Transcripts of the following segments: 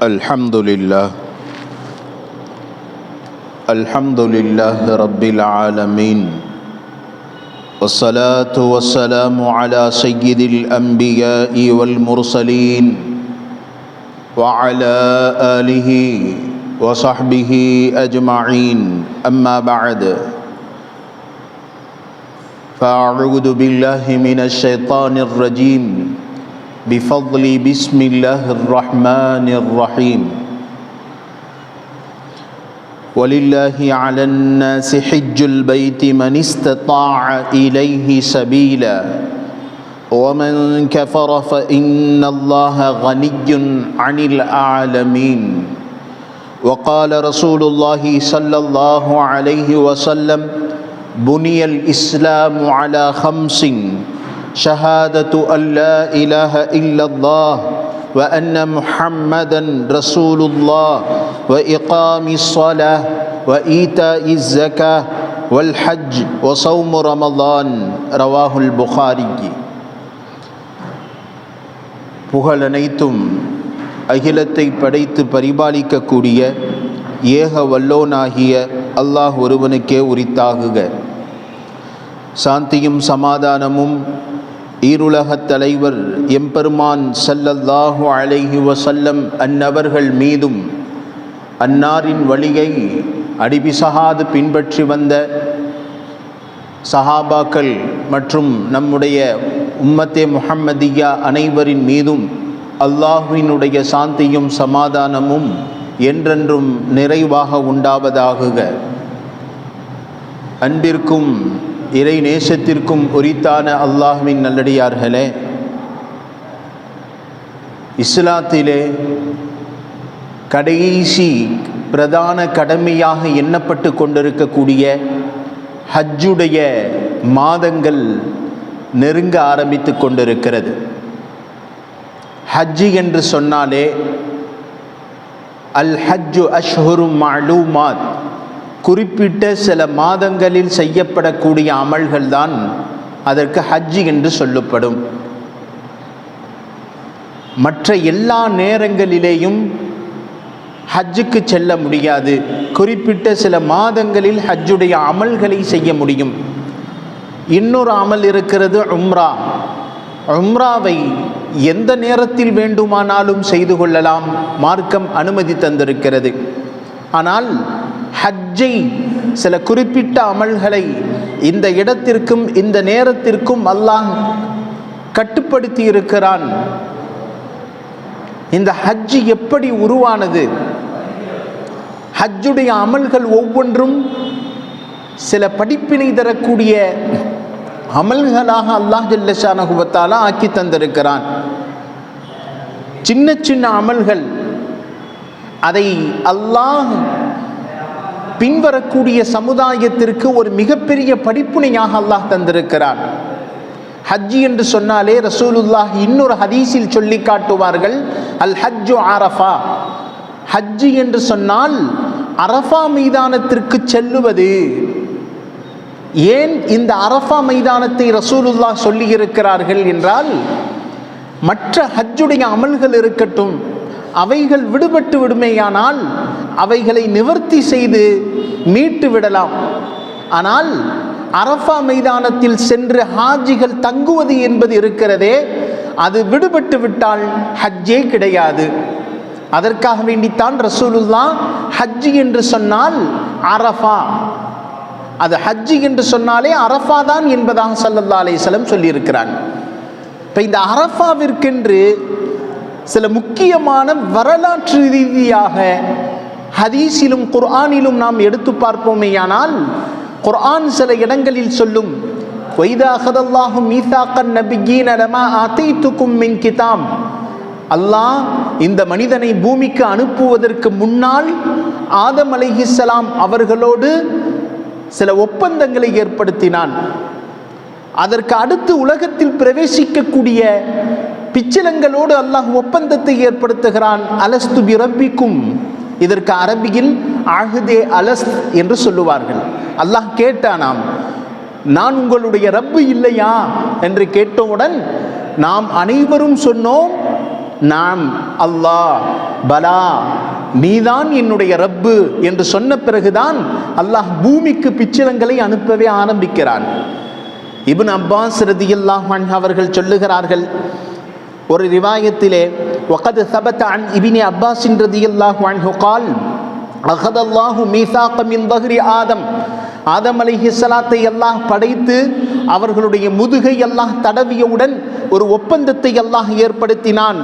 الحمد لله رب العالمين، والصلاة والسلام على سيد الأنبياء والمرسلين وعلى آله وصحبه أجمعين. أما بعد، فأعوذ بالله من الشيطان الرجيم بفضل بسم الله الرحمن الرحيم. ولله على الناس حج البيت من استطاع إليه سبيلا ومن كفر فإن الله غني عن العالمين. وقال رسول الله صلى الله عليه وسلم: بني الإسلام على خمس: شهادة أن لا إله إلا الله وأن محمدا رسول الله وإقام الصلاة وإيتاء الزكاة والحج وصوم رمضان. رواه البخاري. புகழனைத்தும் அகிலத்தை படைத்து பரிபாலிக்கக்கூடிய ஏக வல்லோனாகிய அல்லாஹ் ஒருவனுக்கே உரித்தாகுக. சாந்தியும் சமாதானமும் ஈருலகத் தலைவர் எம்பெருமான் ஸல்லல்லாஹு அலைஹி வஸல்லம் அன்னவர்கள் மீதும், அன்னாரின் வழியை அடிபிசகாது பின்பற்றி வந்த சஹாபாக்கள் மற்றும் நம்முடைய உம்மத்தே முஹம்மதியா அனைவரின் மீதும் அல்லாஹ்வினுடைய சாந்தியும் சமாதானமும் என்றென்றும் நிறைவாக உண்டாவதாகுக. அன்பிற்கும் இறை நேசத்திற்கும் உரித்தான அல்லாஹ்வின் நல்லடியார்களே, இஸ்லாத்திலே கடைசி பிரதான கடமையாக எண்ணப்பட்டு கொண்டிருக்கக்கூடிய ஹஜ்ஜுடைய மாதங்கள் நெருங்க ஆரம்பித்து கொண்டிருக்கிறது. ஹஜ்ஜு என்று சொன்னாலே அல் ஹஜ்ஜு அஷ்ஹுரும் மஅலூமாத், குறிப்பிட்ட சில மாதங்களில் செய்யப்படக்கூடிய அமல்கள் தான் அதற்கு ஹஜ்ஜு என்று சொல்லப்படும். மற்ற எல்லா நேரங்களிலேயும் ஹஜ்ஜுக்கு செல்ல முடியாது. குறிப்பிட்ட சில மாதங்களில் ஹஜ்ஜுடைய அமல்களை செய்ய முடியும். இன்னொரு அமல் இருக்கிறது, உம்ரா. உம்ராவை எந்த நேரத்தில் வேண்டுமானாலும் செய்து கொள்ளலாம், மார்க்கம் அனுமதி தந்திருக்கிறது. ஆனால் ஹஜ்ஜை, சில குறிப்பிட்ட அமல்களை இந்த இடத்திற்கும் இந்த நேரத்திற்கும் அல்லாஹ் கட்டுப்படுத்தி இருக்கிறான். இந்த ஹஜ்ஜு எப்படி உருவானது? ஹஜ்ஜுடைய அமல்கள் ஒவ்வொன்றும் சில படிப்பினை தரக்கூடிய அமல்களாக அல்லாஹ் ஜல்ல ஷானஹு வ தஆலா ஆக்கி தந்திருக்கிறான். சின்ன சின்ன அமல்கள், அதை அல்லாஹ் பின்வரக்கூடிய சமுதாயத்திற்கு ஒரு மிகப்பெரிய படிப்புனையாக அல்லாஹ் தந்திருக்கிறான். ஹஜ்ஜி என்று சொன்னாலே ரசூலுல்லாஹ் இன்னொரு ஹதீஸில் சொல்லி காட்டுவார்கள், அல் ஹஜ்ஜு அரஃபா. ஹஜ்ஜி என்று சொன்னால் அரஃபா மைதானத்திற்கு செல்லுவது. ஏன் இந்த அரஃபா மைதானத்தை ரசூலுல்லாஹ் சொல்லி இருக்கிறார்கள் என்றால், மற்ற ஹஜ்ஜுடைய அமல்கள் இருக்கட்டும், அவைகள் விடுபட்டு விடுமேயானால் அவைகளை நிவர்த்தி செய்து மீட்டு விடலாம். ஆனால் அரஃபா மைதானத்தில் சென்று ஹாஜிகள் தங்குவது என்பது இருக்கிறதே, அது விடுபட்டு விட்டால் ஹஜ்ஜே கிடையாது. அதற்காக வேண்டித்தான் ரசூலுல்லாஹ் ஹஜ்ஜி என்று சொன்னால் அரஃபா, அது ஹஜ்ஜி என்று சொன்னாலே அரஃபா தான் என்பதாக ஸல்லல்லாஹு அலைஹி வஸல்லம் சொல்லியிருக்கிறான். இப்போ இந்த அரஃபாவிற்கென்று சில முக்கியமான வரலாற்று ரீதியாக ஹதீஸிலும் குர்ஆனிலும் நாம் எடுத்து பார்ப்போமேயானால், குர்ஆன் சில இடங்களில் சொல்லும், வைதா அஹதல்லாஹு மீசாக்கன் நபியீன லமா ஆதைதுக்கும் மின் கிதாப். அல்லாஹ் இந்த மனிதனை பூமிக்கு அனுப்புவதற்கு முன்னால் ஆதம் அலைஹிஸ்ஸலாம் அவர்களோடு சில ஒப்பந்தங்களை ஏற்படுத்தினான். அதற்கு அடுத்து உலகத்தில் பிரவேசிக்கக்கூடிய பிச்சலங்களோடு அல்லாஹ் ஒப்பந்தத்தை ஏற்படுத்துகிறான். அலஸ்து பி ரப்பிக்கும், இதற்கு அரபியில் அஹ்தே அலஸ்த் என்று சொல்லுவார்கள். அல்லாஹ் கேட்டானாம், நான் உங்களுடைய ரப்பு இல்லையா என்று கேட்டவுடன் நாம் அனைவரும் சொன்னோம், நாம் அல்லாஹ் பலா நீதான் என்னுடைய ரப்பு என்று சொன்ன பிறகுதான் அல்லாஹ் பூமிக்கு பிச்சளங்களை அனுப்பவே ஆரம்பிக்கிறான். இப்னு அப்பாஸ் ரலியல்லாஹு அன்ஹு அவர்கள் சொல்லுகிறார்கள், ஒரு ரிவாயத்திலே வகத் ஸபத அன் இப்னு அப்பாஸ் ரலியல்லாஹு அன்ஹு قال அகத அல்லாஹு மீசாக மின் ظهر ஆதம், ஆதம் அலைஹிஸ்ஸலாத்தை அல்லாஹ் படைத்து அவர்களுடைய முதுகை அல்லாஹ் தடவியவுடன் ஒரு ஒப்பந்தத்தை அல்லாஹ் ஏற்படுத்தினான்.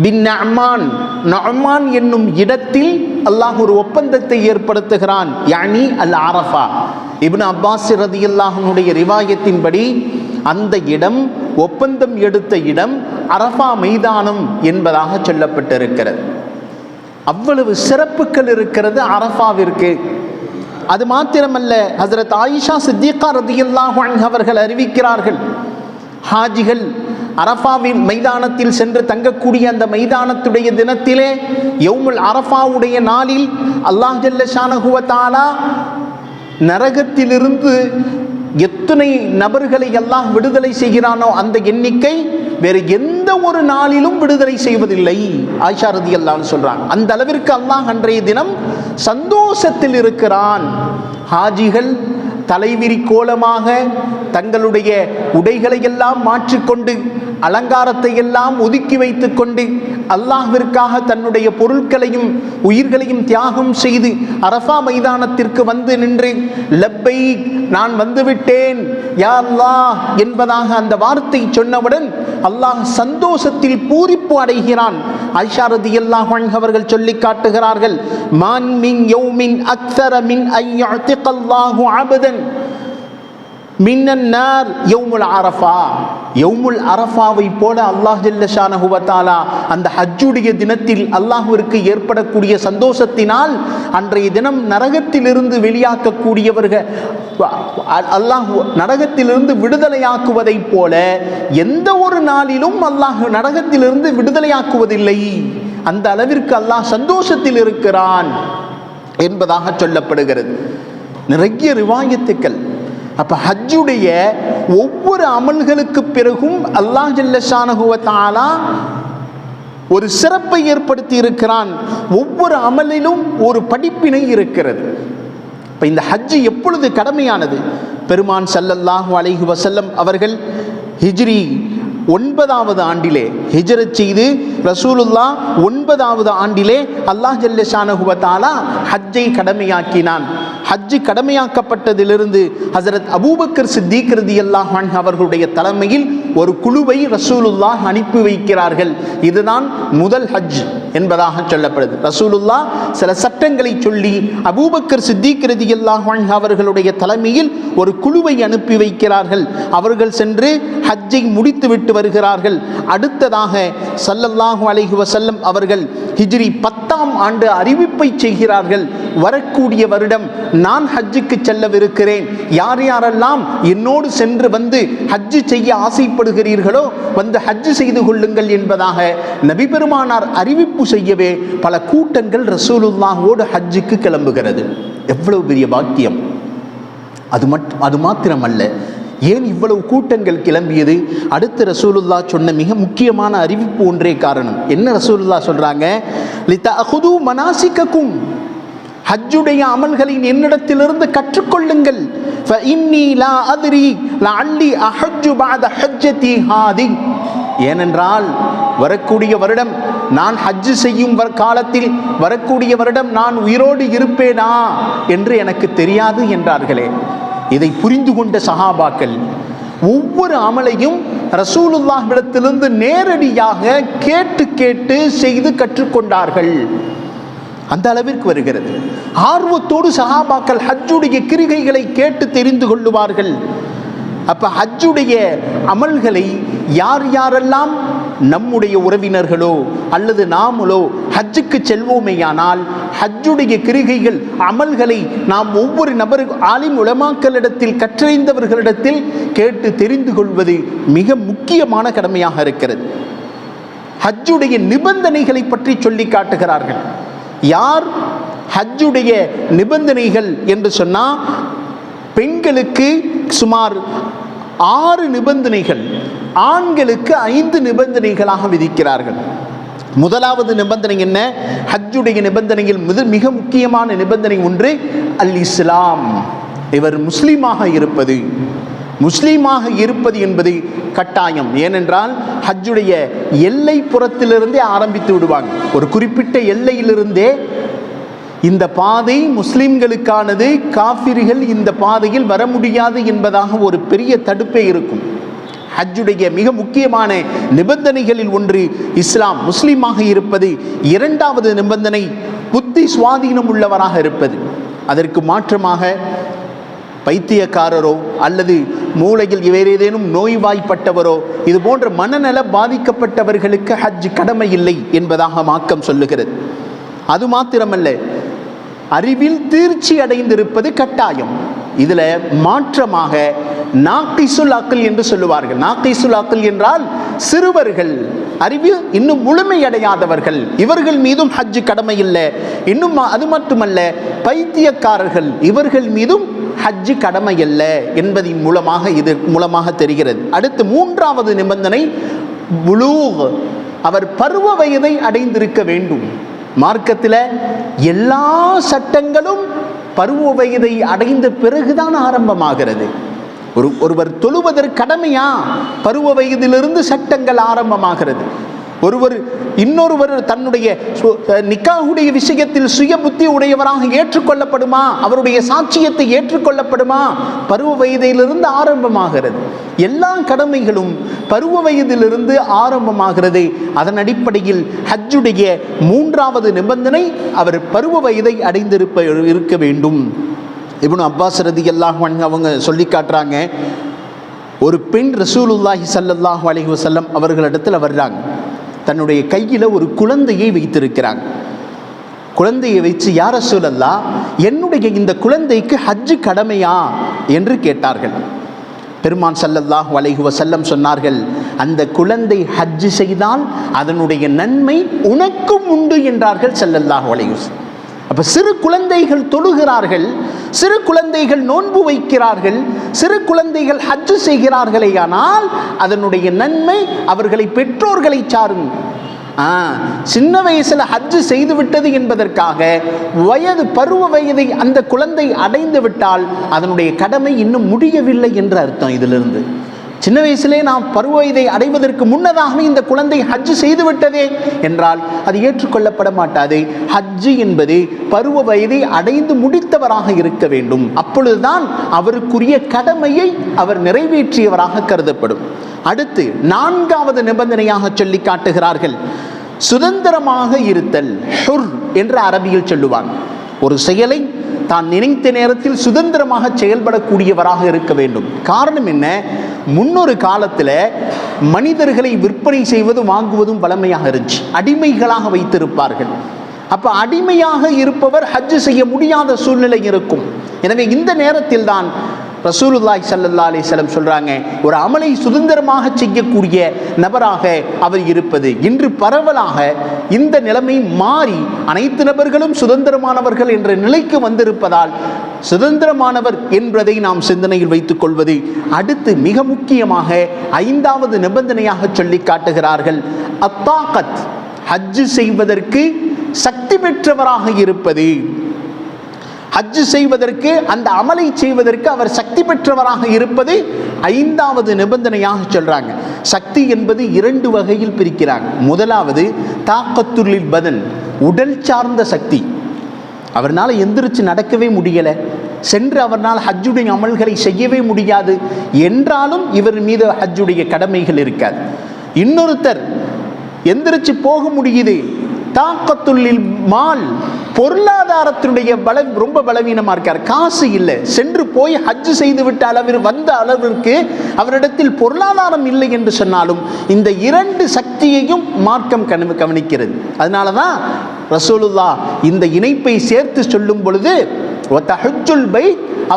பின் நஅமான், நஅமான் என்னும் இடத்தில் அல்லாஹ் ஒரு ஒப்பந்தத்தை ஏற்படுத்துகிறான். யானி அல் அரஃபா. இப்னு அப்பாஸ் ரலியல்லாஹு அன்ஹுடைய ரிவாயத்தின்படி அந்த இடம், ஒப்பந்தம் எடுத்த இடம் அரஃபா மைதானம் என்பதாக சொல்லப்பட்டிருக்கிறது. அவ்வளவு சிறப்புகள் இருக்கிறது அரஃபாவிற்கு. அது மாத்திரமல்ல, ஹஜ்ரத் ஆயிஷா சித்திகா ரலியல்லாஹு அன்ஹா அவர்கள் அறிவிக்கிறார்கள், ஹாஜிகள் அரஃபாவின் மைதானத்தில் சென்று தங்கக்கூடிய அந்த மைதானத்துடைய தினத்திலே, யௌமுல் அரஃபாவுடைய நாளில் அல்லாஹ் ஜல்ல ஷானஹு வ தஆலா நரகத்திலிருந்து எத்தனை நபர்களை அல்லாஹ் விடுதலை செய்கிறானோ அந்த எண்ணிக்கை வேறு எந்த ஒரு நாளிலும் விடுதலை செய்வதில்லை. ஆயிஷா ரலியல்லாஹு அன்ஹா சொல்றாங்க, அந்த அளவிற்கு அல்லாஹ் அன்றைய தினம் சந்தோஷத்தில் இருக்கிறான். ஹாஜிகள் தலைவிரி கோலமாக தங்களுடைய உடைகளை எல்லாம் மாற்றிக்கொண்டு, அலங்காரத்தை எல்லாம் ஒதுக்கி வைத்து கொண்டு, அல்லாஹ்விற்காக தன்னுடைய பொருட்களையும் உயிர்களையும் தியாகம் செய்து அரஃபா மைதானத்திற்கு வந்து நின்று லப்பைக், நான் வந்துவிட்டேன் யா அல்லாஹ் என்பதாக அந்த வார்த்தை சொன்னவுடன் அல்லாஹ் சந்தோஷத்தில் பூரிப்பு அடைகிறான். ஆயிஷா ரலியல்லாஹு அன்ஹா அவர்கள் சொல்லி காட்டுகிறார்கள், மான் மின் யௌமின் அக்ஸர மின் அய்யஅதிகல்லாஹு அபதன் மின்னன் நார் யௌமுல் அரஃபா. யௌமுல் அரஃபாவை போல அல்லாஹ் ஜல்ல ஷானஹு வ தஆலா அந்த ஹஜ்ஜுடைய தினத்தில் அல்லாஹ்விற்கு ஏற்படக்கூடிய சந்தோஷத்தினால் அன்றைய தினம் நரகத்திலிருந்து வெளியாக்கக்கூடியவர்கள், அல்லாஹ் நரகத்திலிருந்து விடுதலையாக்குவதை போல எந்த ஒரு நாளிலும் அல்லாஹ் நரகத்திலிருந்து விடுதலையாக்குவதில்லை. அந்த அளவிற்கு அல்லாஹ் சந்தோஷத்தில் இருக்கிறான் என்பதாக சொல்லப்படுகிறது. நிறைய ரிவாயத்துக்கள். அப்ப ஹஜ்ஜுடைய ஒவ்வொரு அமல்களுக்கு பிறகும் அல்லாஹ் ஜல்ல ஷானஹு வ தஆலா ஒரு சிறப்பை ஏற்படுத்தி இருக்கிறான். ஒவ்வொரு அமலிலும் ஒரு படிப்பினை இருக்கிறது. இப்ப இந்த ஹஜ்ஜு எப்பொழுது கடமையானது? பெருமான் ஸல்லல்லாஹு அலைஹி வஸல்லம் அவர்கள் ஹிஜ்ரி 9வது ஆண்டிலே ஹிஜ்ரத் செய்து ரசூலுல்லாஹ் 9வது ஆண்டிலே அல்லாஹ் ஜல்ல ஷானஹு வ தஆலா ஹஜ்ஜை கடமையாக்கினான். ஹஜ்ஜு கடமையாக்கப்பட்டதிலிருந்து ஹஸரத் அபூபக்கர் சித்திக் ரலியல்லாஹு அன்ஹு அவர்களுடைய தலைமையில் ஒரு குழுவை ரசூலுல்லாஹ் அனுப்பி வைக்கிறார்கள். இதுதான் முதல் ஹஜ் என்பதாக சொல்லப்படுது. ரசூலுல்லாஹ் சில சட்டங்களை சொல்லி அபூபக்கர் சித்திக் ரலியல்லாஹு அன்ஹு அவர்களுடைய தலைமையில் ஒரு குழுவை அனுப்பி வைக்கிறார்கள். அவர்கள் சென்று ஹஜ்ஜை முடித்துவிட்டு வருகிறார்கள். அடுத்ததாக ஸல்லல்லாஹு அலைஹி வஸல்லம் அவர்கள் ஹிஜ்ரி 10ஆம் ஆண்டு அறிவிப்பை செய்கிறார்கள், வரக்கூடிய வருடம் நான் ஹஜ்ஜுக்கு செல்லவிருக்கிறேன், யார் யாரெல்லாம் என்னோடு சென்று வந்து ஹஜ்ஜு செய்ய ஆசைப்படுகிறீர்களோ வந்து ஹஜ்ஜு செய்து கொள்ளுங்கள் என்பதாக நபி பெருமானார் அறிவிப்பு செய்யவே பல கூட்டங்கள் ரசூலுல்லாஹோடு ஹஜ்ஜுக்கு கிளம்புகிறது. எவ்வளவு பெரிய பாக்கியம்! அது மாத்திரமல்ல, ஏன் இவ்வளவு கூட்டங்கள் கிளம்பியது? அடுத்து ரசூலுல்லாஹ் சொன்ன மிக முக்கியமான அறிவிப்பு ஒன்றே காரணம். என்ன ரசூலுல்லாஹ் சொல்றாங்க? லிதஅகுது மனாசிகக்கும், ஹஜ்ஜுடைய அமல்களை என்னிடத்திலிருந்து கற்றுக்கொள்ளுங்கள். ஃபஇன்னி லா அத்ரி லஅல்லி அஹஜ்ஜு பஅத ஹஜ்ஜதி ஹாதி. ஏனென்றால் வரக்கூடிய வருடம் நான் ஹஜ்ஜு செய்யும் காலத்தில் வரக்கூடிய வருடம் நான் உயிரோடு இருப்பேனா என்று எனக்கு தெரியாது என்றார்களே. இதை புரிந்து கொண்ட சஹாபாக்கள் ஒவ்வொரு அமலையும் ரசூலுல்லாஹ்விடத்திலிருந்து நேரடியாக கேட்டு கேட்டு செய்து கற்றுக்கொண்டார்கள். அந்த அளவிற்கு வருகிறது. ஆர்வத்தோடு சஹாபாக்கள் ஹஜ்ஜுடைய கிரிகைகளை கேட்டு தெரிந்து கொள்ளுவார்கள். அப்ப ஹஜ்ஜுடைய அமல்களை யார் யாரெல்லாம் நம்முடைய உறவினர்களோ அல்லது நாமளோ ஹஜ்ஜுக்கு செல்வோமேயானால் ஹஜ்ஜுடைய கிரிகைகள் அமல்களை நாம் ஒவ்வொரு நபர் ஆலிம் உலமாக்களிடத்தில் கற்றறிந்தவர்களிடத்தில் கேட்டு தெரிந்து கொள்வது மிக முக்கியமான கடமையாக இருக்கிறது. ஹஜ்ஜுடைய நிபந்தனைகளை பற்றி சொல்லி காட்டுகிறார்கள். யார் ஹஜ்ஜுடைய நிபந்தனைகள் என்று சொன்னால், பெண்களுக்கு சுமார் 6 நிபந்தனைகள், ஆண்களுக்கு 5 நிபந்தனைகளாக விதிக்கிறார்கள். முதலாவது நிபந்தனை என்ன? ஹஜ்ஜுடைய நிபந்தனையில் மிக முக்கியமான நிபந்தனை ஒன்று அல் இஸ்லாம். இவர் முஸ்லீமாக இருப்பது. முஸ்லீமாக இருப்பது என்பது கட்டாயம். ஏனென்றால் ஹஜ்ஜுடைய எல்லை புறத்திலிருந்தே ஆரம்பித்து விடுவாங்க. ஒரு குறிப்பிட்ட எல்லையிலிருந்தே இந்த பாதை முஸ்லிம்களுக்கானது, காஃபிர்கள் இந்த பாதையில் வர முடியாது என்பதாக ஒரு பெரிய தடுப்பே இருக்கும். ஹஜ்ஜுடைய மிக முக்கியமான நிபந்தனைகளில் ஒன்று இஸ்லாம், முஸ்லீமாக இருப்பது. இரண்டாவது நிபந்தனை புத்தி சுவாதீனம் உள்ளவராக இருப்பது. அதற்கு மாற்றமாக பைத்தியக்காரரோ அல்லது மூளையில் வேறு ஏதேனும் நோய்வாய்ப்பட்டவரோ இது போன்ற மனநல பாதிக்கப்பட்டவர்களுக்கு ஹஜ் கடமை இல்லை என்பதாக மார்க்கம் சொல்லுகிறது. அது மாத்திரமல்ல, அறிவில் தேர்ச்சி அடைந்திருப்பது கட்டாயம். இதில் மாற்றமாக நாக்கிசுல் அக்ல் என்று சொல்லுவார்கள். நாக்கிசுல் அக்ல் என்றால் சிறுவர்கள், அறிவில் இன்னும் முழுமையடையாதவர்கள், இவர்கள் மீதும் ஹஜ் கடமை இல்லை. இன்னும் அது மட்டுமல்ல, பைத்தியக்காரர்கள், இவர்கள் மீதும் ஹஜ் கடமை அல்ல என்பதின் மூலமாக இது மூலமாக தெரிகிறது. அடுத்து மூன்றாவது நிபந்தனை புலூக், அவர் பருவ வயதை அடைந்திருக்க வேண்டும். மார்க்கத்தில் எல்லா சட்டங்களும் பருவ வயதை அடைந்த பிறகுதான் ஆரம்பமாகிறது. ஒருவர் தொழுவதற்கு கடமையா? பருவ வயதிலிருந்து சட்டங்கள் ஆரம்பமாகிறது. இன்னொருவர் தன்னுடைய நிக்காஹுடைய விஷயத்தில் சுய புத்தி உடையவராக ஏற்றுக்கொள்ளப்படுமா? அவருடைய சாட்சியத்தை ஏற்றுக்கொள்ளப்படுமா? பருவ வயதிலிருந்து ஆரம்பமாகிறது. எல்லா கடமைகளும் பருவ வயதிலிருந்து ஆரம்பமாகிறது. அதன் அடிப்படையில் ஹஜ்ஜுடைய மூன்றாவது நிபந்தனை அவர் பருவ வயதை இருக்க வேண்டும். இப்னு அப்பாஸ் ரலியல்லாஹு அன்ஹு அவங்க சொல்லி காட்டுறாங்க, ஒரு பெண் ரசூலுல்லாஹி ஸல்லல்லாஹு அலைஹி வஸல்லம் அவர்களிடத்தில் வர்றாங்க. தன்னுடைய கையில் ஒரு குழந்தையை வைத்திருக்கிறாங்க. குழந்தையை வச்சு, யா ரசூலல்லாஹ், என்னுடைய இந்த குழந்தைக்கு ஹஜ் கடமையா என்று கேட்டார்கள். பெருமான் ஸல்லல்லாஹு அலைஹி வஸல்லம் சொன்னார்கள், அந்த குழந்தை ஹஜ் செய்தால் அதனுடைய நன்மை உனக்கும் உண்டு என்றார்கள் ஸல்லல்லாஹு அலைஹி வஸல்லம். அப்ப சிறு குழந்தைகள் தொழுகிறார்கள், சிறு குழந்தைகள் நோன்பு வைக்கிறார்கள், சிறு குழந்தைகள் ஹஜ் செய்கிறார்களே, ஆனால் அதனுடைய நன்மை அவர்களை பெற்றோர்களை சாரும். சின்ன வயசுல ஹஜ் செய்து விட்டது என்பதற்காக பருவ வயதை அந்த குழந்தை அடைந்து விட்டால் அதனுடைய கடமை இன்னும் முடியவில்லை என்று அர்த்தம். இதிலிருந்து சின்ன வயசுலே நாம் பருவ வயதை அடைவதற்கு முன்னதாகவே இந்த குழந்தை ஹஜ் செய்து விட்டதே என்றால் அது ஏற்றுக்கொள்ளப்பட மாட்டாது. ஹஜ் என்பது பருவ வயதை அடைந்து முடித்தவராக இருக்க வேண்டும். அப்பொழுதுதான் அவருக்குரிய கடமையை அவர் நிறைவேற்றியவராக கருதப்படும். அடுத்து நான்காவது நிபந்தனையாக சொல்லி காட்டுகிறார்கள், சுதந்திரமாக இருத்தல். ஹுர் என்று அரபியில் சொல்லுவாங்க. ஒரு செயலை தான் நினைத்த நேரத்தில் சுதந்திரமாக செயல்படக்கூடியவராக இருக்க வேண்டும். காரணம் என்ன? முன்னொரு காலத்தில் மனிதர்களை விற்பனை செய்வதும் வாங்குவதும் வளமையாக இருந்துச்சு. அடிமைகளாக வைத்திருப்பார்கள். அப்போ அடிமையாக இருப்பவர் ஹஜ் செய்ய முடியாத சூழ்நிலை இருக்கும். எனவே இந்த நேரத்தில் தான் ரசூலுல்லாஹி ஸல்லல்லாஹு அலைஹி வஸல்லம் சொல்றாங்க, ஒரு அமலை சுதந்திரமாக செய்யக்கூடிய நபராக அவர் இருப்பது. இன்று பரவலாக இந்த நிலைமை மாறி அனைத்து நபர்களும் சுதந்திரமானவர்கள் என்ற நிலைக்கு வந்திருப்பதால் சுதந்திரமானவர் என்பதை நாம் சிந்தனையில் வைத்துக் கொள்வது. அடுத்து மிக முக்கியமாக ஐந்தாவது நிபந்தனையாக சொல்லி காட்டுகிறார்கள், அத்தாகத், ஹஜ் செய்வதற்கு சக்தி பெற்றவராக இருப்பது. ஹஜ் செய்வதற்கு, அந்த அமலை செய்வதற்கு அவர் சக்தி பெற்றவராக இருப்பது ஐந்தாவது நிபந்தனையாக சொல்றாங்க. சக்தி என்பது இரண்டு வகையில் பிரிக்கிறாங்க. முதலாவது தாக்கத்துல்லில் பதன், உடல் சார்ந்த சக்தி. அவர்னால் எந்திரிச்சு நடக்கவே முடியலை, சென்று அவர்னால் ஹஜ்ஜுடைய அமல்களை செய்யவே முடியாது என்றாலும் இவர் மீது ஹஜ்ஜுடைய கடமைகள் இருக்காது. இன்னொருத்தர் எந்திரிச்சு போக முடியுது, தாக்கத்துல்லில் மால், பொருளாதாரத்தினுடைய ரொம்ப பலவீனமாக இருக்கார், காசு இல்லை, சென்று போய் ஹஜ் செய்து விட்ட வந்த அளவிற்கு அவரிடத்தில் பொருளாதாரம் இல்லை என்று சொன்னாலும் இந்த இரண்டு சக்தியையும் மார்க்கம் கவனிக்கிறது. அதனால தான் ரசூலுல்லாஹ் இந்த இணைப்பை சேர்த்து சொல்லும் பொழுது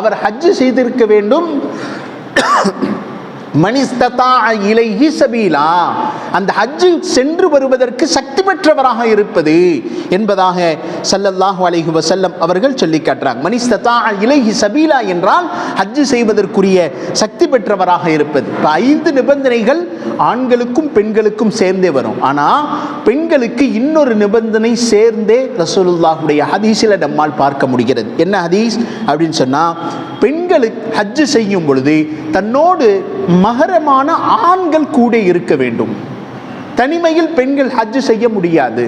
அவர் ஹஜ் செய்திருக்க வேண்டும், மனிஸ்ததா இலைஹி சபீலா, அந்த ஹஜ்ஜு சென்று வருவதற்கு சக்தி பெற்றவராக இருப்பது என்பதாக ஸல்லல்லாஹு அலைஹி வஸல்லம் அவர்கள் சொல்லி காட்டுறாங்க. மனிஸ்ததா இலைஹி சபீலா என்றால் ஹஜ்ஜு செய்வதற்குரிய சக்தி பெற்றவராக இருப்பது. இப்போ 5 நிபந்தனைகள் ஆண்களுக்கும் பெண்களுக்கும் சேர்ந்தே வரும். ஆனால் பெண்களுக்கு இன்னொரு நிபந்தனை சேர்ந்தே ரசூலுல்லாஹுடைய ஹதீஸில் நம்மால் பார்க்க முடிகிறது. என்ன ஹதீஸ் அப்படின்னு சொன்னால், பெண்களுக்கு ஹஜ்ஜு செய்யும் பொழுது தன்னோடு மஹரமான ஆண்கள் கூட இருக்க வேண்டும். தனிமையில் பெண்கள் ஹஜ்ஜு செய்ய முடியாது.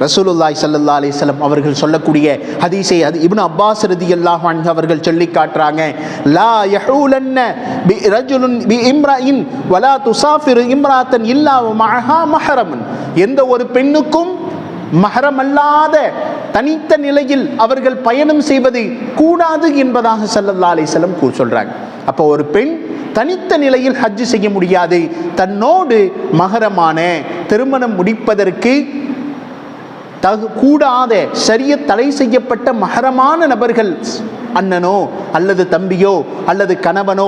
ரசூலுல்லாஹி ஸல்லல்லாஹு அலைஹி வஸல்லம் அவர்கள் சொல்லக்கூடிய ஹதீஸை இப்னு அப்பாஸ் ரலியல்லாஹு அன்ஹு அவர்கள் சொல்லி காட்டுறாங்க. லா யஹூலன்ன பி ரஜுலுன் பி இம்ராஇன் வலா துஸாஃபிரு இம்ராஅத்தன் இல்லா மஅஹா மஹரமன், எந்த ஒரு பெண்ணுக்கும் மஹரம் அல்லாத தனித்த நிலையில் அவர்கள் பயணம் செய்வது கூடாது என்பதாக ஸல்லல்லாஹு அலைஹி வஸல்லம் சொல்றாங்க. அப்போ ஒரு பெண் தனித்த நிலையில் ஹஜ்ஜு செய்ய முடியாது. தன்னோடு மஹரமான திருமணம் முடிப்பதற்கு கூடாத ஷரியத் தடை செய்யப்பட்ட மஹரமான நபர்கள், அண்ணனோ அல்லது தம்பியோ அல்லது கணவனோ,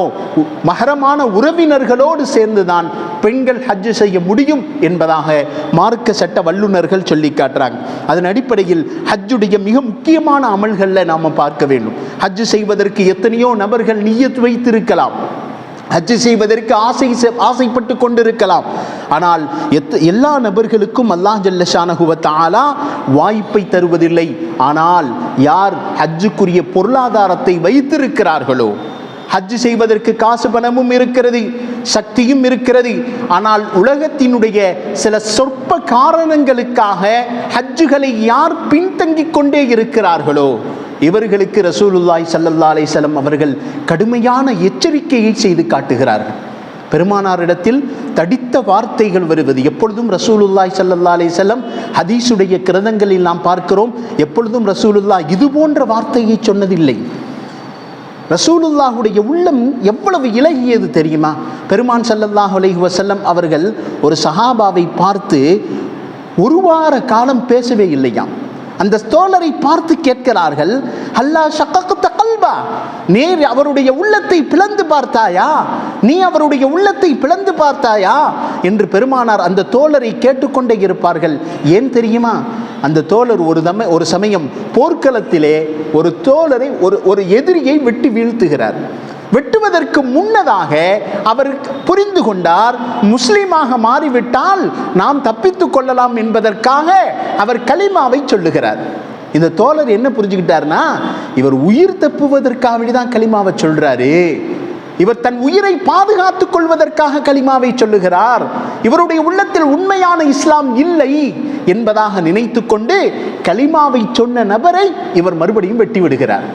மஹரமான உறவினர்களோடு சேர்ந்துதான் பெண்கள் ஹஜ்ஜு செய்ய முடியும் என்பதாக மார்க்க சட்ட வல்லுநர்கள் சொல்லி காட்டுறாங்க. அதன் அடிப்படையில் ஹஜ்ஜுடைய மிக முக்கியமான அமல்களில் நாம் பார்க்க வேண்டும். ஹஜ்ஜு செய்வதற்கு எத்தனையோ நபர்கள் நிய்யத் வைத்திருக்கலாம், ஹஜ்ஜு செய்வதற்கு ஆசைப்பட்டு கொண்டிருக்கலாம். ஆனால் எல்லா நபர்களுக்கும் அல்லாஹ் ஜல்ல ஷானஹு வ தஆலா வாய்ப்பை தருவதில்லை. ஆனால் யார் ஹஜ்ஜுக்குரிய பொருளாதாரத்தை வைத்திருக்கிறார்களோ, ஹஜ்ஜு செய்வதற்கு காசு பணமும் இருக்கிறது, சக்தியும் இருக்கிறது, ஆனால் உலகத்தினுடைய சில சொற்ப காரணங்களுக்காக ஹஜ்ஜுகளை யார் பின்தங்கிக் கொண்டே இருக்கிறார்களோ, இவர்களுக்கு ரசூலுல்லாஹி ஸல்லல்லாஹு அலைஹி வஸல்லம் அவர்கள் கடுமையான எச்சரிக்கையை செய்து காட்டுகிறார்கள். பெருமானாரிடத்தில் தடித்த வார்த்தைகள் வருவது எப்பொழுதும் ரசூலுல்லாஹி ஸல்லல்லாஹு அலைஹி வஸல்லம் ஹதீஸுடைய கிரந்தங்களில் நாம் பார்க்கிறோம். எப்பொழுதும் ரசூலுல்லாஹ் இது போன்ற வார்த்தையை சொன்னதில்லை. ரசூலுல்லாஹுடைய உள்ளம் எவ்வளவு இலகியது தெரியுமா? பெருமான் ஸல்லல்லாஹு அலைஹி வஸல்லம் அவர்கள் ஒரு சஹாபாவை பார்த்து ஒரு வார காலம் பேசவே இல்லையாம். அந்த தோழரை பார்த்து கேட்கிறார்கள், அல்லா ஷக்கக்த கல்பா, நீ அவருடைய உள்ளத்தை பிளந்து பார்த்தாயா, நீ அவருடைய உள்ளத்தை பிளந்து பார்த்தாயா என்று பெருமானார் அந்த தோழரை கேட்டுக்கொண்டே இருப்பார்கள். ஏன் தெரியுமா? அந்த தோழர் ஒரு சமயம் போர்க்களத்திலே ஒரு தோழரை ஒரு எதிரியை வெட்டி வீழ்த்துகிறார். வெட்டுவதற்கு முன்னதாக அவர் புரிந்து கொண்டார், முஸ்லீமாக மாறிவிட்டால் நாம் தப்பித்து கொள்ளலாம் என்பதற்காக அவர் கலிமாவை சொல்லுகிறார். இந்த தோழர் என்ன புரிஞ்சுக்கிட்டார்னா, இவர் உயிர் தப்புவதற்காக தான் கலிமாவை சொல்றாரு, இவர் தன் உயிரை பாதுகாத்துக் கொள்வதற்காக கலிமாவை சொல்லுகிறார், இவருடைய உள்ளத்தில் உண்மையான இஸ்லாம் இல்லை என்பதாக நினைத்து கொண்டு கலிமாவை சொன்ன நபரை இவர் மறுபடியும் வெட்டி விடுகிறார்.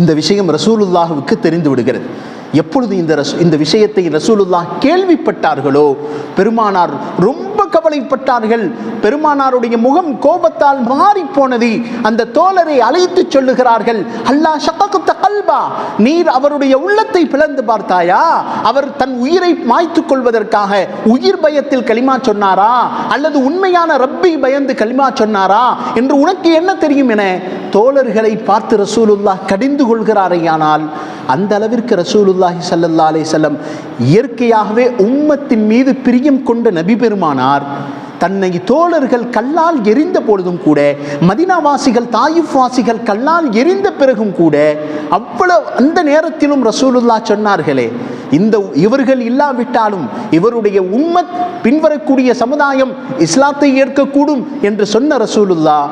இந்த விஷயம் ரசூலுல்லாஹுவுக்கு தெரிந்து விடுகிறது. எப்பொழுது இந்த விஷயத்தை ரசூலுல்லாஹ் கேள்விப்பட்டார்களோ, பெருமானார் ரொம்ப கவலைப்பட்டார்கள். பெருமானாருடைய முகம் கோபத்தால் மாறி போனது. அந்த தோழரை அழைத்து சொல்லுகிறார்கள், அல்லாஹ் ஷக்கக்த கல்பா, நீர் அவருடைய உள்ளத்தை பிளந்து பார்த்தாயா? அவர் தன் உயிரை மாய்த்துக் கொள்வதற்காக உயிர் பயத்தில் கலிமா சொன்னாரா, அல்லது உண்மையான ரப்பை பயந்து கலிமா சொன்னாரா என்று உனக்கு என்ன தெரியும் என தோழர்களை பார்த்து ரசூலுல்லாஹ் கடிந்து கொள்கிறாரையானால், அந்த அளவிற்கு ரசூலுல்லாஹி ஸல்லல்லாஹு அலைஹி வஸல்லம் இயற்கையாகவே உம்மத்தின் மீது பிரியம் கொண்ட நபி பெருமானார் தன்னை தோழர்கள் கல்லால் எரிந்த பொழுதும் கூட, மதீனாவாசிகள் தாயிஃப் வாசிகள் கல்லால் எரிந்த பிறகும் கூட, அவ்வளவு அந்த நேரத்திலும் ரசூலுல்லாஹ் சொன்னார்களே, இவர்கள் இல்லாவிட்டாலும் இவருடைய உம்மத் பின்வரக்கூடிய சமுதாயம் இஸ்லாத்தை ஏற்கக்கூடும் என்று சொன்ன ரசூலுல்லாஹ்,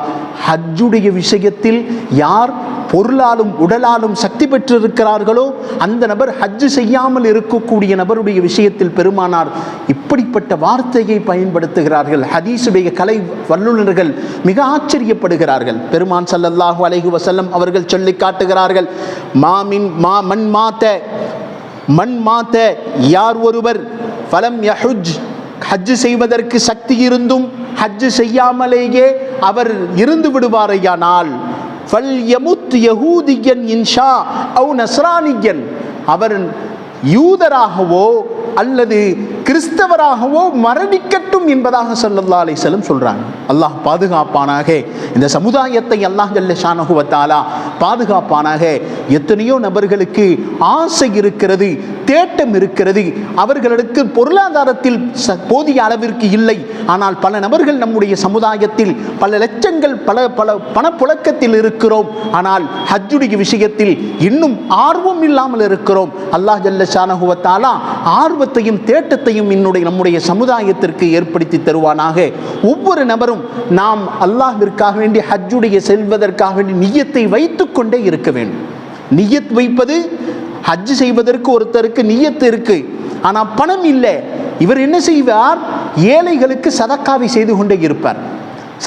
ஹஜ்ஜுடைய விஷயத்தில் யார் பொருளாலும் உடலாலும் சக்தி பெற்றிருக்கிறார்களோ அந்த நபர் ஹஜ்ஜு செய்யாமல் இருக்கக்கூடிய நபருடைய விஷயத்தில் பெருமானார் இப்படிப்பட்ட வார்த்தையை பயன்படுத்துகிறார்கள். ஹதீஸுடைய கலை வல்லுநர்கள் மிக ஆச்சரியப்படுகிறார்கள். பெருமான் ஸல்லல்லாஹு அலைஹி வஸல்லம் அவர்கள் சொல்லி காட்டுகிறார்கள், மன் மாத்த, யார் ஒருவர் ஃபலம் யஹுஜ், ஹஜ்ஜு செய்வதற்கு சக்தி இருந்தும் ஹஜ்ஜு செய்யாமலேயே அவர் இருந்து விடுவாரையானால், ஃபல் யமுத் யஹூதியன் இன்ஷா அவ் நஸ்ரானியன், அவர் யூதராகவோ அல்லது கிறிஸ்தவராகவோ மரணிக்கட்டும் என்பதாக ஸல்லல்லாஹு அலைஹி வஸல்லம் சொல்றாங்க. அல்லாஹ் பாதுகாப்பானாக. இந்த சமுதாயத்தை அல்லாஹ் ஜல்ல ஷானஹு வ தஆலா பாதுகாப்பானாக. எத்தனையோ நபர்களுக்கு ஆசை இருக்கிறது, தேட்டம் இருக்கிறது, அவர்களுக்கு பொருளாதாரத்தில் போதிய அளவிற்கு இல்லை. ஆனால் பல நபர்கள் நம்முடைய சமுதாயத்தில் பல லட்சங்கள் பல பல பணப்புழக்கத்தில் இருக்கிறோம். ஆனால் ஹஜ்ஜுடைய விஷயத்தில் இன்னும் ஆர்வம் இல்லாமல் இருக்கிறோம். அல்லாஹ் ஜல்ல ஷானஹு வ தஆலா ஆர்வத்தையும் தேட்டத்தையும் நம்முடைய சமுதாயத்திற்கு ஏற்படுத்தி தருவானாக. ஒவ்வொரு நபரும் நாம் அல்லாஹ்விற்காக வேண்டி ஹஜ்ஜுடைய செல்வதற்காக வேண்டி நிய்யத்தை வைத்துக் கொண்டே இருக்க வேண்டும். நிய்யத் வைப்பது, ஹஜ் செய்வதற்கு ஒருத்தருக்கு நிய்யத்து இருக்கு, ஆனால் பணம் இல்லை. இவர் என்ன செய்வார்? ஏழைகளுக்கு சதக்காவை செய்து கொண்டே இருப்பார்.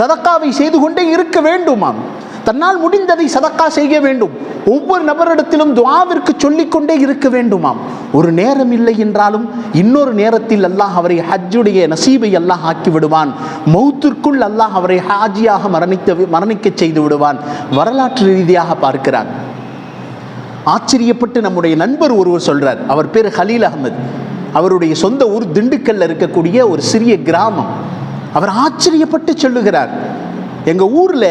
சதக்காவை செய்து கொண்டே இருக்க வேண்டுமாம். தன்னால் முடிந்ததை சதக்கா செய்ய வேண்டும். ஒவ்வொரு நபரிடத்திலும் துஆவிற்கு சொல்லிக்கொண்டே இருக்க வேண்டுமாம். ஒரு நேரம் இல்லை என்றாலும் இன்னொரு நேரத்தில் அல்லாஹ் அவரை ஹஜ்ஜுடைய நசீபை அல்லாஹ் ஆக்கி விடுவான். மௌத்திற்குள் அல்லாஹ் அவரை ஹாஜியாக மரணிக்க செய்து விடுவான். வரலாற்று ரீதியாக பார்க்கிறார். ஆச்சரியப்பட்டு நம்முடைய நண்பர் ஒருவர் சொல்றார். அவர் பேர் ஹலீல் அஹ்மத். அவருடைய சொந்த ஊர் திண்டுக்கல்ல இருக்கக்கூடிய ஒரு சிறிய கிராமம். அவர் ஆச்சரியப்பட்டு சொல்லுகிறார், எங்க ஊர்ல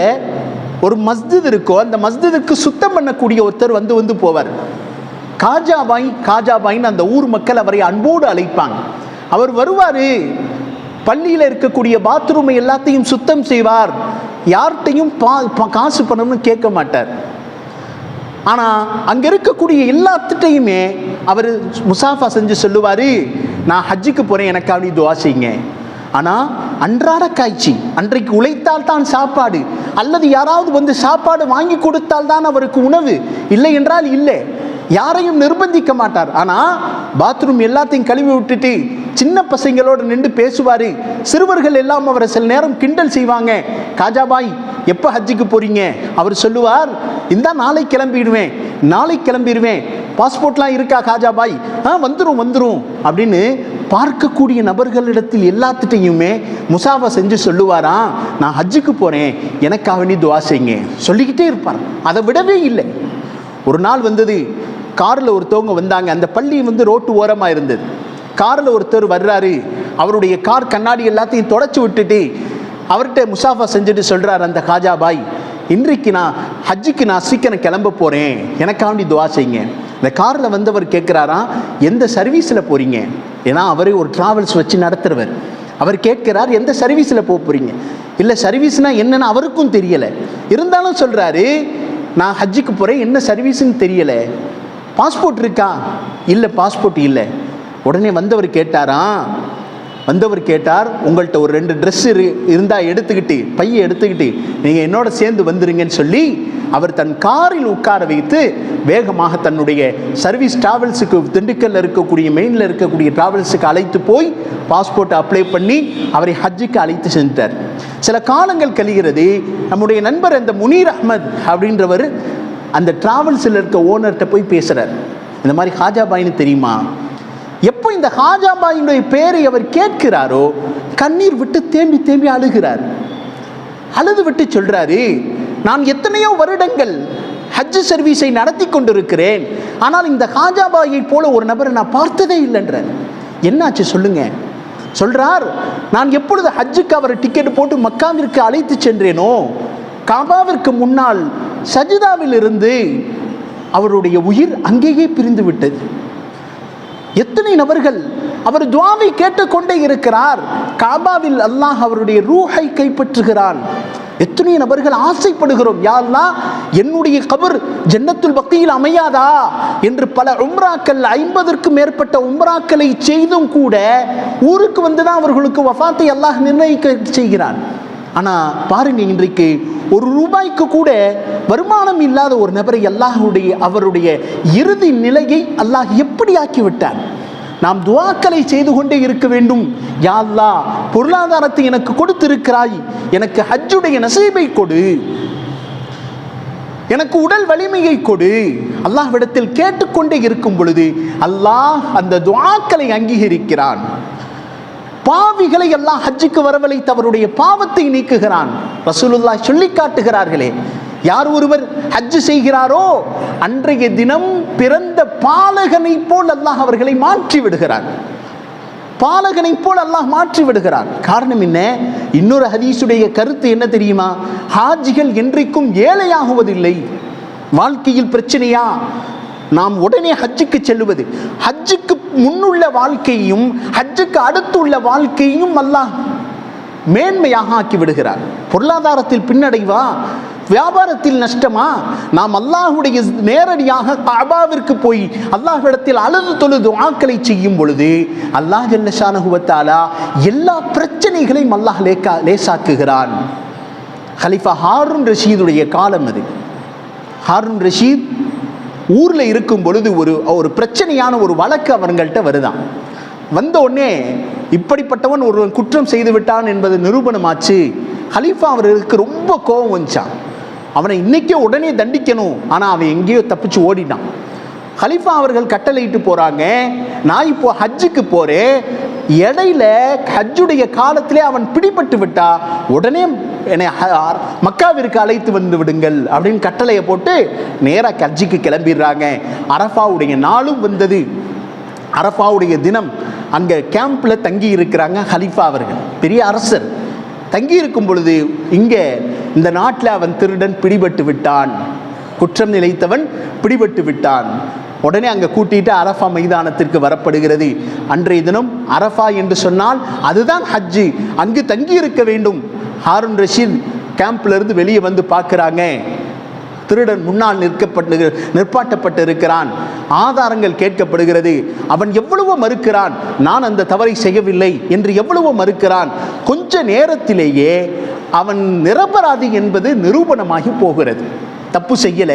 ஒரு மஸ்ஜித் இருக்கோ, அந்த மஸ்ஜிதுக்கு சுத்தம் பண்ணக்கூடிய ஒருத்தர் வந்து போவார். காஜாபாயின்னு அந்த ஊர் மக்கள் அவரை அன்போடு அழைப்பாங்க. அவர் வருவார், பள்ளியில் இருக்கக்கூடிய பாத்ரூமை எல்லாத்தையும் சுத்தம் செய்வார். யார்கிட்டையும் காசு பணம்னு கேட்க மாட்டார். ஆனால் அங்கே இருக்கக்கூடிய எல்லாத்துட்டையுமே அவர் முசாஃபா செஞ்சு சொல்லுவார், நான் ஹஜ்ஜுக்கு போகிறேன், எனக்காக துஆ செய்யுங்க. ஆனால் அன்றாட காய்ச்சி, அன்றைக்கு உழைத்தால் தான் சாப்பாடு, அல்லது யாராவது வந்து சாப்பாடு வாங்கி கொடுத்தால் தான் அவருக்கு உணவு, இல்லை என்றால் இல்லை. யாரையும் நிர்பந்திக்க மாட்டார். ஆனால் பாத்ரூம் எல்லாத்தையும் கழுவி விட்டுட்டு சின்ன பசங்களோடு நின்று பேசுவார். சிறுவர்கள் எல்லாம் அவரை சில நேரம் கிண்டல் செய்வாங்க. காஜாபாய் எப்போ ஹஜ்ஜுக்கு போகிறீங்க? அவர் சொல்லுவார், இந்த நாளை கிளம்பிடுவேன், பாஸ்போர்ட்லாம் இருக்கா காஜாபாய்? வந்துடும் அப்படின்னு பார்க்கக்கூடிய நபர்களிடத்தில் எல்லாத்துட்டையுமே முசாஃபா செஞ்சு சொல்லுவாராம், நான் ஹஜ்ஜுக்கு போகிறேன், எனக்காக நீ துஆ செய்யுங்க சொல்லிக்கிட்டே இருப்பார். அதை விடவே இல்லை. ஒரு நாள் வந்தது, காரில் ஒருத்தவங்க வந்தாங்க. அந்த பள்ளி ரோட்டு ஓரமாக இருந்தது. காரில் ஒருத்தர் வர்றாரு. அவருடைய கார் கண்ணாடி எல்லாத்தையும் தொடச்சி விட்டுட்டு அவர்கிட்ட முசாஃபா செஞ்சுட்டு சொல்கிறார், அந்த காஜாபாய், இன்றைக்கு நான் ஹஜ்ஜுக்கு சீக்கிரம் கிளம்ப போகிறேன், எனக்காண்டி துஆ செய்யுங்க. இந்த காரில் வந்தவர் கேட்குறாராம், எந்த சர்வீஸில் போகிறீங்க? ஏன்னா அவரே ஒரு ட்ராவல்ஸ் வச்சு நடத்துகிறவர். அவர் கேட்கிறார், எந்த சர்வீஸில் போகிறீங்க? இல்லை, சர்வீஸ்னால் என்னென்னு அவருக்கும் தெரியலை. இருந்தாலும் சொல்கிறாரு, நான் ஹஜ்ஜுக்கு போகிறேன், என்ன சர்வீஸ்ன்னு தெரியலை. பாஸ்போர்ட் இருக்கா? இல்லை, பாஸ்போர்ட் இல்லை. உடனே வந்தவர் கேட்டார், உங்கள்கிட்ட ஒரு 2 ட்ரெஸ் இருந்தால் எடுத்துக்கிட்டு, பையை எடுத்துக்கிட்டு நீங்கள் என்னோட சேர்ந்து வந்துருங்கன்னு சொல்லி அவர் தன் காரில் உட்கார வைத்து வேகமாக தன்னுடைய சர்வீஸ் டிராவல்ஸுக்கு, திண்டுக்கல்ல இருக்கக்கூடிய மெயினில் இருக்கக்கூடிய டிராவல்ஸுக்கு அழைத்து போய் பாஸ்போர்ட்டை அப்ளை பண்ணி அவரை ஹஜ்ஜுக்கு அழைத்து சென்றார். சில காலங்கள் கழிகிறது. நம்முடைய நண்பர் அந்த முனீர் அஹ்மத் அப்படின்றவர் அந்த டிராவல்ஸில் இருக்க ஓனர்கிட்ட போய் பேசுகிறார், இந்த மாதிரி ஹாஜாபாயின்னு தெரியுமா? எப்போ இந்த ஹாஜாபாயினுடைய பேரை அவர் கேட்கிறாரோ கண்ணீர் விட்டு தேம்பி அழுகிறார். அழுது விட்டு சொல்றாரு, நான் எத்தனையோ வருடங்கள் ஹஜ் சர்வீஸை நடத்தி கொண்டிருக்கிறேன், ஆனால் இந்த ஹாஜாபாயை போல ஒரு நபரை நான் பார்த்ததே இல்லைன்றார். என்னாச்சு சொல்லுங்க? சொல்றார், நான் எப்பொழுது ஹஜ்ஜுக்கு அவர் டிக்கெட் போட்டு மக்காவிற்கு அழைத்து சென்றேனோ, காபாவிற்கு முன்னால் சஜிதாவில் இருந்து அவருடைய உயிர் அங்கேயே பிரிந்து விட்டது. எத்தனை நபர்கள் அவர் துஆவை கேட்டுக்கொண்டே இருக்கிறார். காபாவில் அல்லாஹ் அவருடைய ரூஹை கைப்பற்றுகிறான். எத்தனை நபர்கள் ஆசைப்படுகிறோம், யா அல்லாஹ் என்னுடைய கபர் ஜன்னத்துல் பக்கீல் அமையாதா என்று பல உம்ராக்கள், 50க்கும் மேற்பட்ட உம்ராக்களை செய்தும் கூட ஊருக்கு வந்துதான் அவர்களுக்கு வஃபாத்தை அல்லாஹ் நிர்ணயிக்க செய்கிறான். ஆனால் பாருங்க, இன்றைக்கு ₹1 கூட வருமானம் இல்லாத ஒரு நபரை அவருடைய இறுதி நிலையை அல்லாஹ் எப்படி ஆக்கிவிட்டான். நாம் துஆக்களை செய்து கொண்டே இருக்க வேண்டும். யா அல்லாஹ், பொருளாதாரத்தை எனக்கு கொடுத்திருக்கிறாய், எனக்கு ஹஜ்ஜுடைய நசீபை கொடு, எனக்கு உடல் வலிமையை கொடு. அல்லாஹ்விடத்தில் கேட்டுக்கொண்டே இருக்கும் பொழுது அல்லாஹ் அந்த துஆக்களை அங்கீகரிக்கிறான். பாவிகளை எல்லாம் ஹஜ்ஜுக்கு வரவழைத்து அவருடைய பாவத்தை நீக்குகிறான். ரசூலுல்லாஹ் சொல்லி காட்டுகிறார்களே, யார் ஒருவர் ஹஜ் செய்கிறாரோ அன்றைய தினம் பிறந்த பாலகனை போல் அல்லாஹ் அவர்களை மாற்றி விடுகிறார். பாலகனை போல் அல்லாஹ் மாற்றி விடுகிறான். காரணம் என்ன? இன்னொரு ஹதீஸுடைய கருத்து என்ன தெரியுமா? ஹாஜிகள் என்றைக்கும் ஏழையாகுவதில்லை. வாழ்க்கையில் பிரச்சனையா, நாம் உடனே ஹஜ்ஜுக்கு செல்லுவது, ஹஜ்ஜுக்கு முன்னுள்ள வாழ்க்கையும் ஹஜ்ஜுக்கு அடுத்துள்ள வாழ்க்கையும் அல்லாஹ் மேன்மையாக ஆக்கி விடுகிறார். பொருளாதாரத்தில் பின்னடைவா, வியாபாரத்தில் நஷ்டமா, நாம் அல்லாஹுடைய நேரடியாக கஅபாவிற்கு போய் அல்லாஹ்விடத்தில் அழுது தொழுது துஆக்களை செய்யும் பொழுது அல்லாஹ் ஜல்ல ஷானஹு வ தஆலா எல்லா பிரச்சனைகளையும் அல்லாஹ் லேசாக்குகிறான். கலீஃபா ஹாரூன் ரஷீதுடைய காலம் அது. ஹாரூன் ரஷீத் ஊரில் இருக்கும் பொழுது ஒரு பிரச்சனையான ஒரு வழக்கு அவங்கள்ட்ட வருதான். வந்த உடனே இப்படிப்பட்டவன் ஒருவன் குற்றம் செய்து விட்டான் என்பது நிரூபணமாச்சு. கலீஃபா அவர்களுக்கு ரொம்ப கோபம் வந்துச்சான். அவனை இன்னைக்கே உடனே தண்டிக்கணும். ஆனால் அவன் எங்கேயோ தப்பிச்சு ஓடிட்டான். கலீஃபா அவர்கள் கட்டளையிட்டு போறாங்க, நான் இப்போ ஹஜ்ஜுக்கு போறேன், இடையில ஹஜ்ஜுடைய காலத்திலே அவன் பிடிபட்டு விட்டா உடனே என்னை மக்காவிற்கு அழைத்து வந்து விடுங்கள் அப்படின்னு கட்டளையை போட்டு நேராக ஹஜ்ஜுக்கு கிளம்பிடுறாங்க. அரஃபாவுடைய நாளும் வந்தது. அரஃபாவுடைய தினம் அங்கே கேம்பில் தங்கி இருக்கிறாங்க. கலீஃபா அவர்கள் பெரிய அரசர் தங்கி இருக்கும் பொழுது இங்கே இந்த நாட்டில் அவன் திருடன் பிடிபட்டு விட்டான், குற்றம் நிலைத்தவன் பிடிபட்டு விட்டான். உடனே அங்கே கூட்டிட்டு அரஃபா மைதானத்திற்கு வரப்படுகிறது. அன்றைய தினம் அரஃபா என்று சொன்னால் அதுதான் ஹஜ்ஜு, அங்கு தங்கி இருக்க வேண்டும். ஹாரூன் ரஷீத் கேம்ப்ல இருந்து வெளியே வந்து பார்க்குறாங்க, திருடன் முன்னால் நிற்பாட்டப்பட்டு இருக்கிறான். ஆதாரங்கள் கேட்கப்படுகிறது. அவன் எவ்வளவோ மறுக்கிறான், நான் அந்த தவறை செய்யவில்லை என்று எவ்வளவோ மறுக்கிறான். கொஞ்ச நேரத்திலேயே அவன் நிரபராதி என்பது நிரூபணமாகி போகிறது. தப்பு செய்யல,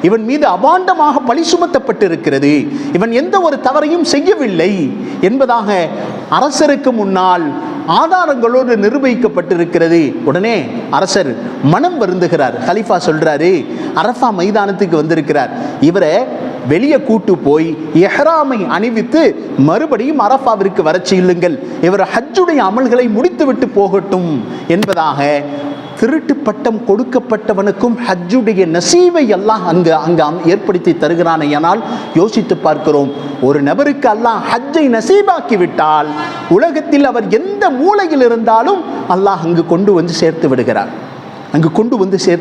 இவன் மீது அபாண்டமாக பழி சுமத்தப்பட்டு இருக்கிறது, இவன் எந்த ஒரு தவறையும் செய்யவில்லை என்பதாக அரசருக்கு முன்னால் ஆதாரங்களோடு நிரூபிக்கப்பட்டிருக்கிறது. உடனே அரசர் மனம் வருந்துகிறார். கலீஃபா சொல்றாரு, அரஃபா மைதானத்துக்கு வந்திருக்கிறார், இவரை வெளியே கூட்டு போய் இஹ்ராமை அணிவித்து மறுபடியும் அரஃபாவிற்கு வர செய்யுங்கள், இவர் ஹஜ்ஜுடைய அமல்களை முடித்துவிட்டு போகட்டும் என்பதாக திருட்டு பட்டம் கொடுக்கப்பட்டவனுக்கும் ஹஜ்ஜுடைய நசீபை அல்லாஹ் அங்கு ஏற்படுத்தி தருகிறான். ஆனால் யோசித்து பார்க்கிறோம், ஒரு நபருக்கு அல்லாஹ் ஹஜ்ஜை நசீபாக்கி விட்டால் உலகத்தில் அவர் எந்த மூலையில் இருந்தாலும் அல்லாஹ் அங்கு கொண்டு வந்து சேர்த்து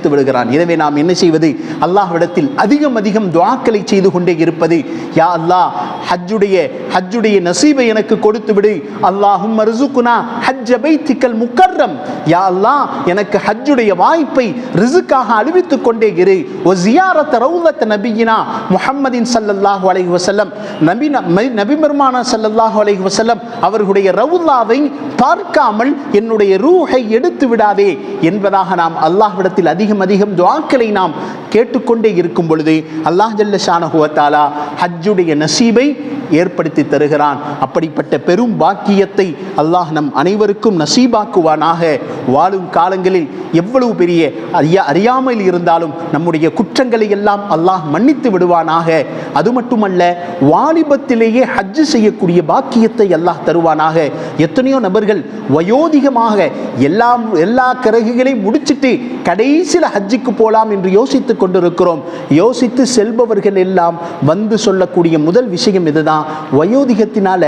விடுகிறார். எனவே நாம் என்ன செய்வது? அல்லாஹ்விடத்தில் அதிகம் துஆக்களை செய்து கொண்டே இருப்பது. யா அல்லாஹ், ஹஜ்ஜுடைய நசீபை எனக்கு கொடுத்து விடு. அல்லாஹும்ம ர்ஸுக்னா ஹஜ்ஜ பைத்திக்கல் முக்கர்ரம். யா அல்லாஹ், எனக்கு ஹஜ்ஜுடைய வாய்ப்பை ரிஸ்காக அறிவித்துக் கொண்டே இரு. வ ஜியாரத் ரௌலத் நபியினா முஹம்மதின் ஸல்லல்லாஹு அலைஹி வஸல்லம், நபி பெருமானா ஸல்லல்லாஹு அலைஹி வஸல்லம் அவர்களுடைய ரவுலாவை பார்க்காமல் என்னுடைய ரூஹை எடுத்து விடாதே என்பதாக நாம் அல்லாஹ்விடத்தில் அதிகம் துஆக்களை நாம் கேட்டுக்கொண்டே இருக்கும் பொழுது அல்லாஹ் ஜல்ல ஷானஹு வ தஆலா ஹஜ்ஜுடைய நசீபை ஏற்படுத்தி தருகிறான். அப்படிப்பட்ட பெரும் பாக்கியத்தை அல்லாஹ் நம் அனைவருக்கும் நசீபாக்குவானாக. வாழும் காலங்களில் எவ்வளவு பெரிய அறியாமல் இருந்தாலும் நம்முடைய குற்றங்களை எல்லாம் அல்லாஹ் மன்னித்து விடுவானாக. அது மட்டுமல்ல, வாலிபத்திலேயே ஹஜ்ஜு செய்யக்கூடிய பாக்கியத்தை அல்லாஹ் தருவானாக. எத்தனையோ நபர்கள் வயோதிகமாக எல்லா கரகுகளையும் முடிச்சிட்டு கடைசியில் ஹஜ்ஜுக்கு போலாம் என்று யோசித்துக் கொண்டிருக்கிறோம். யோசித்து செல்பவர்கள் எல்லாம் வந்து சொல்லக்கூடிய முதல் விஷயம் இதுதான், வயோதிகத்தினால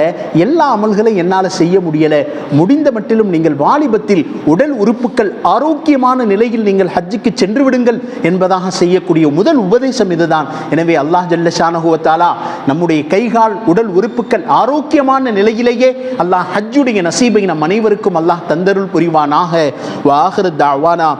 எல்லா அமல்களையும் என்னால் செய்ய முடியல, முடிந்த மட்டிலும் நீங்கள் வாலிபத்தில் உடல் உறுப்புகள் ஆரோக்கியமான நிலையில் நீங்கள் ஹஜ்ஜுக்கு சென்று விடுங்கள் என்பதாக செய்யக்கூடிய முதல் உபதேசம் இதுதான். எனவே அல்லாஹ் ஜல்ல ஷானஹு வ தஆலா நம்முடைய கைகால் உடல் உறுப்புகள் ஆரோக்கியமான நிலையிலேயே அல்லாஹ் ஹஜ்ஜுடைய நசீபை நம் அனைவருக்கும் அல்லாஹ் தந்தருள் புரிவானாக. வ ஆகிரு தஅவானா